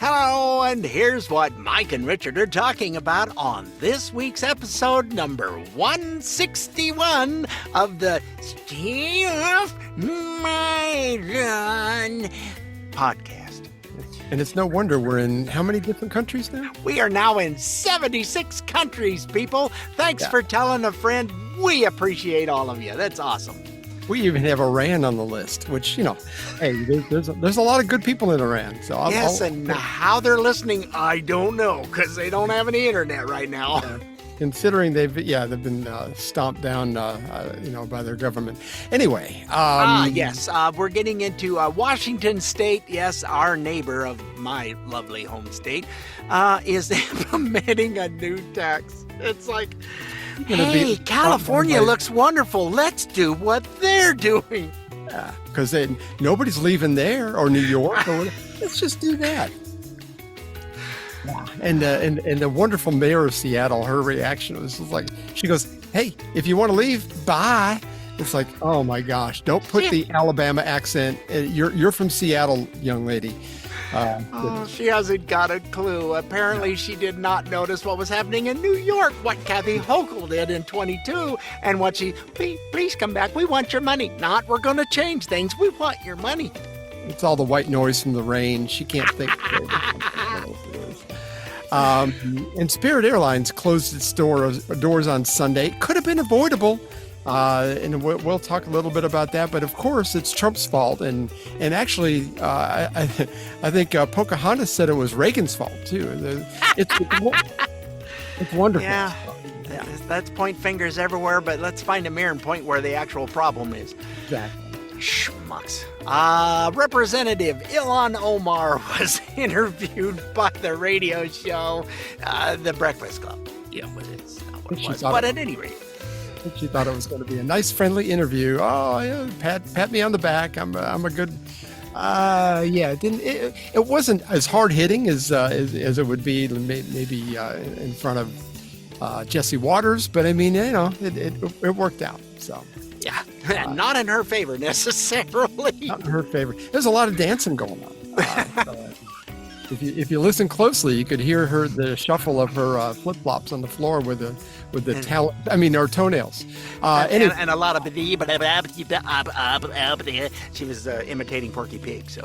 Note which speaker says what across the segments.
Speaker 1: Hello, and here's what Mike and Richard are talking about on this week's episode number 161 of the Stuff My Run podcast.
Speaker 2: And it's no wonder we're in how many different countries now?
Speaker 1: We are now in 76 countries, people. Thanks for telling a friend. We appreciate all of you. That's awesome.
Speaker 2: We even have Iran on the list, which, hey, there's a lot of good people in Iran. So
Speaker 1: how they're listening, I don't know, because they don't have any internet right now.
Speaker 2: Considering they've been stomped down, by their government. Anyway.
Speaker 1: We're getting into Washington State. Yes, our neighbor of my lovely home state is implementing a new tax. It's like, hey, California looks wonderful. Let's do what they're doing.
Speaker 2: Yeah, because nobody's leaving there or New York. Let's just do that. Yeah. And the wonderful mayor of Seattle, her reaction was like, she goes, "Hey, if you want to leave, bye." It's like, oh my gosh, don't put the Alabama accent. You're from Seattle, young lady.
Speaker 1: She hasn't got a clue. Apparently, she did not notice what was happening in New York, what Kathy Hochul did in 22, and what please come back. We want your money. Not, we're going to change things. We want your money.
Speaker 2: It's all the white noise from the rain. She can't think. And Spirit Airlines closed its doors on Sunday. Could have been avoidable. And we'll talk a little bit about that. But of course, it's Trump's fault. And actually, I think Pocahontas said it was Reagan's fault, too. It's wonderful.
Speaker 1: Yeah. Let's point fingers everywhere, but let's find a mirror and point where the actual problem is.
Speaker 2: Exactly.
Speaker 1: Schmucks. Representative Ilhan Omar was interviewed by the radio show, The Breakfast Club. Yeah, but it's not what it was. But at any rate.
Speaker 2: She thought it was going to be a nice, friendly interview. Oh, yeah, pat me on the back. I'm a good. It wasn't as hard hitting as it would be maybe in front of Jesse Waters, but I mean, it worked out. So.
Speaker 1: Yeah, not in her favor necessarily.
Speaker 2: Not in her favor. There's a lot of dancing going on. If you listen closely, you could hear the shuffle of her flip flops on the floor with her toenails.
Speaker 1: And a lot of she was imitating Porky Pig. So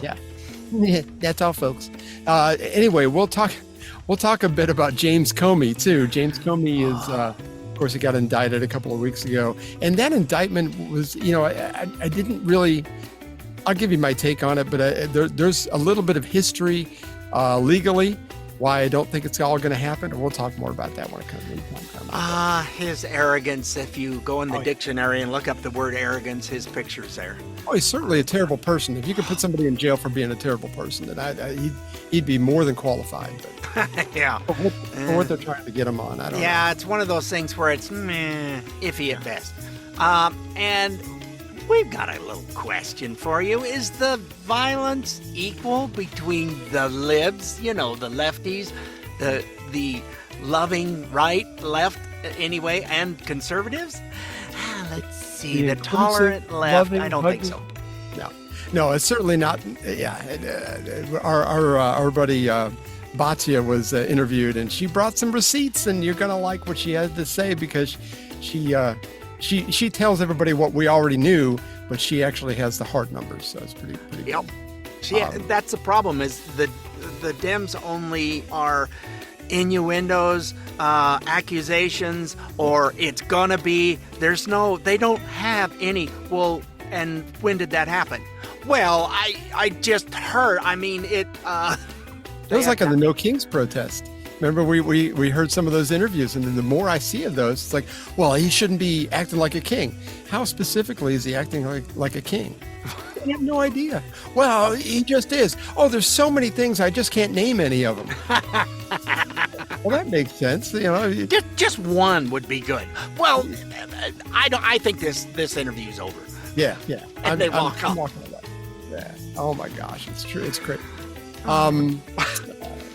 Speaker 2: yeah, that's all, folks. Anyway, we'll talk a bit about James Comey too. James Comey is. Of course, he got indicted a couple of weeks ago. And that indictment was, I didn't really, I'll give you my take on it, but there's a little bit of history legally why I don't think it's all going to happen. And we'll talk more about that when it comes.
Speaker 1: His arrogance. If you go in the dictionary and look up the word arrogance, his picture's there.
Speaker 2: Oh, he's certainly a terrible person. If you could put somebody in jail for being a terrible person, then he'd be more than qualified. But
Speaker 1: yeah.
Speaker 2: For what they're trying to get him on, I don't know.
Speaker 1: Yeah, it's one of those things where it's iffy at best. And we've got a little question for you. Is the violence equal between the libs, the lefties, the loving right, left anyway, and conservatives? Let's see, the tolerant left, I don't think so.
Speaker 2: No, it's certainly not. Yeah, our buddy Batia was interviewed, and she brought some receipts, and you're gonna like what she had to say because she tells everybody what we already knew, but she actually has the hard numbers, so it's pretty good.
Speaker 1: Yep. That's the problem, is the Dems only are innuendos, accusations, or it's gonna be. They don't have any. Well, and when did that happen? Well, I just heard. I mean, it
Speaker 2: was like on the No Kings protest. Remember, we heard some of those interviews, and then the more I see of those, it's like, well, he shouldn't be acting like a king. How specifically is he acting like a king? I have no idea. Well, he just is. Oh, there's so many things, I just can't name any of them. Well, that makes sense.
Speaker 1: Just one would be good. Well, I think this interview's over.
Speaker 2: Yeah.
Speaker 1: And they walk up.
Speaker 2: I'm walking away. Yeah. Oh my gosh, it's true. It's great.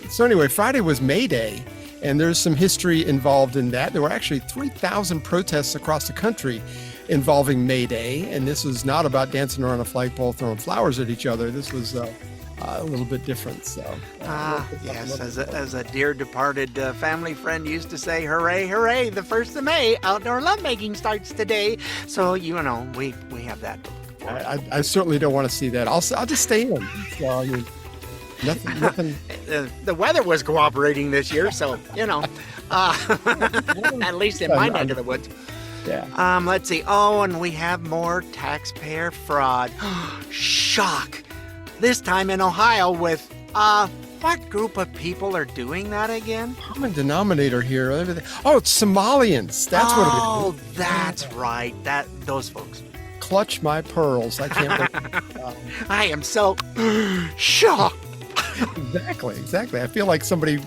Speaker 2: So anyway, Friday was MayDay, and there's some history involved in that. There were actually 3,000 protests across the country involving MayDay, and this was not about dancing around a flagpole throwing flowers at each other. This was a little bit different. So,
Speaker 1: Yes, as a dear departed family friend used to say, hooray, hooray, the 1st of May, outdoor lovemaking starts today. So, we have that.
Speaker 2: I certainly don't want to see that. I'll just stay in. So, I mean, nothing.
Speaker 1: The weather was cooperating this year, so, at least in my neck of the woods.
Speaker 2: Yeah.
Speaker 1: Let's see. Oh, and we have more taxpayer fraud. Shock. This time in Ohio with, what group of people are doing that again?
Speaker 2: Common denominator here. Oh, it's Somalians. That's what it is.
Speaker 1: Oh, that's right. Those folks.
Speaker 2: Clutch my pearls. I can't wait.
Speaker 1: I am so shocked.
Speaker 2: Exactly. I feel like somebody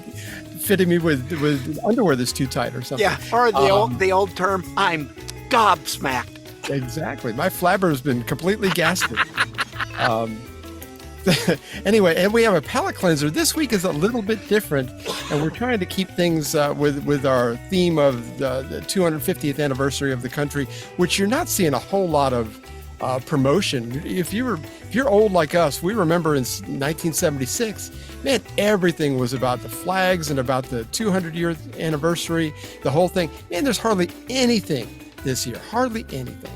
Speaker 2: fitting me with underwear that's too tight or something.
Speaker 1: Yeah, or the old term, I'm gobsmacked.
Speaker 2: Exactly. My flabber has been completely gasted. Anyway, and we have a palate cleanser. This week is a little bit different, and we're trying to keep things with our theme of the 250th anniversary of the country, which you're not seeing a whole lot of promotion. If you're old like us, we remember in 1976, man, everything was about the flags and about the 200-year anniversary, the whole thing. Man, there's hardly anything this year, hardly anything.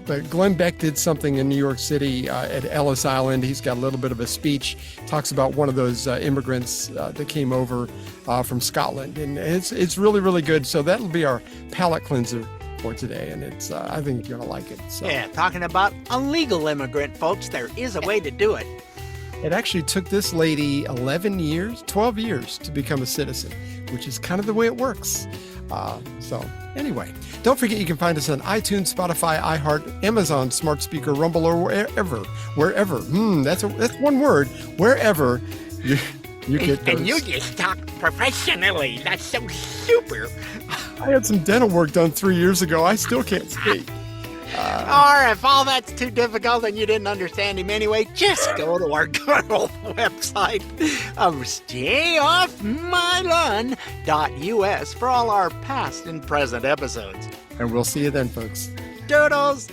Speaker 2: But Glenn Beck did something in New York City at Ellis Island. He's got a little bit of a speech, talks about one of those immigrants that came over from Scotland. And it's really, really good. So that'll be our palate cleanser for today. And it's I think you're going to like it. So.
Speaker 1: Yeah, talking about a legal immigrant, folks, there is a way to do it.
Speaker 2: It actually took this lady 12 years to become a citizen, which is kind of the way it works. So anyway, don't forget you can find us on iTunes, Spotify, iHeart, Amazon, Smart Speaker, Rumble, or wherever. That's one word. Wherever you get those.
Speaker 1: And you just talk professionally. That's so super.
Speaker 2: I had some dental work done 3 years ago. I still can't speak.
Speaker 1: Or if all that's too difficult and you didn't understand him anyway, just go to our good old website of stayoffmylawn.us for all our past and present episodes.
Speaker 2: And we'll see you then, folks.
Speaker 1: Doodles!